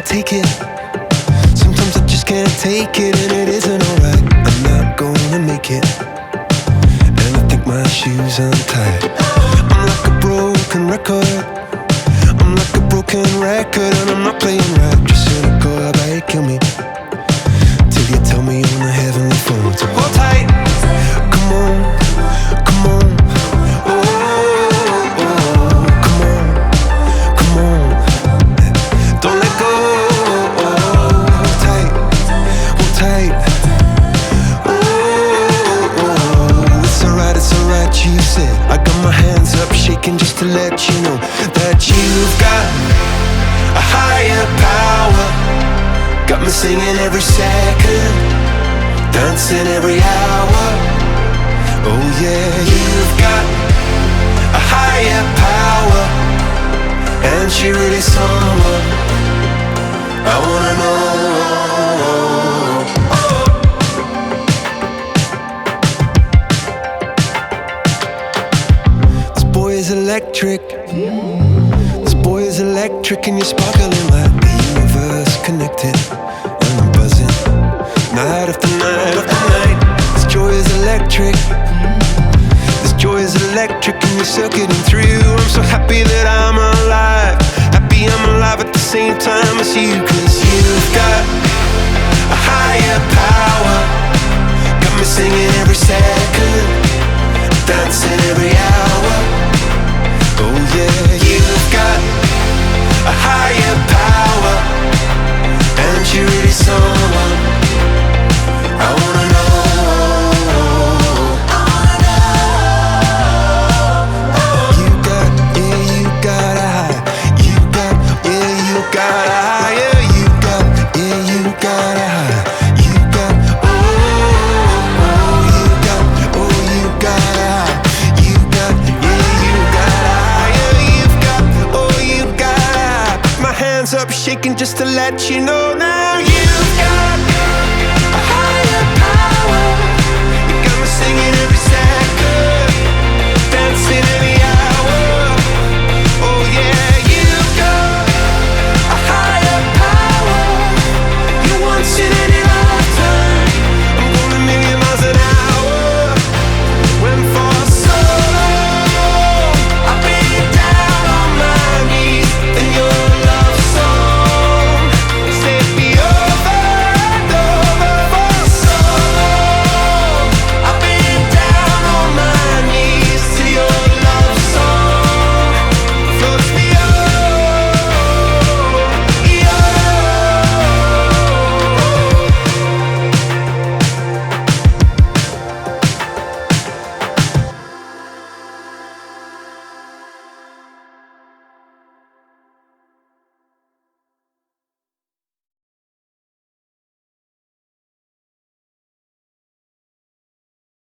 take it. Sometimes I just can't take it, and it isn't alright. I'm not gonna make it, and I think my shoes untied. I'm like a broken record. I'm like a broken record, and I'm not playing right. Just cynical, how about you kill me till you tell me on the heavenly phone. So hold tight, come on, come on. Oh, oh, come on, come on. Don't let go. Hold tight, hold tight. Oh, oh, it's alright, you said. I got my hands up shaking just to let you know that you've got a higher power. Got me singing every second, dancing every hour. Oh yeah, you've got a higher power, and she really someone I wanna know. This boy is electric. This boy is electric, and you're sparkling like the universe connected. And I'm buzzing night after night after night. This joy is electric. This joy is electric, and you're circuiting through. I'm so happy that I'm alive. Happy I'm alive at the same time as you. Cause you've got a higher power. Got me singing every second, dancing every hour. Oh yeah, you've got a higher power, and you're really someone I wanna know. You got, yeah, you got a high. You got, yeah, you got a higher. You got, yeah, you got a high. You got, oh, oh, you got, oh, you got a high. You got, yeah, you got a higher. You've got, oh, you got a high. My hands up shaking just to let you know now.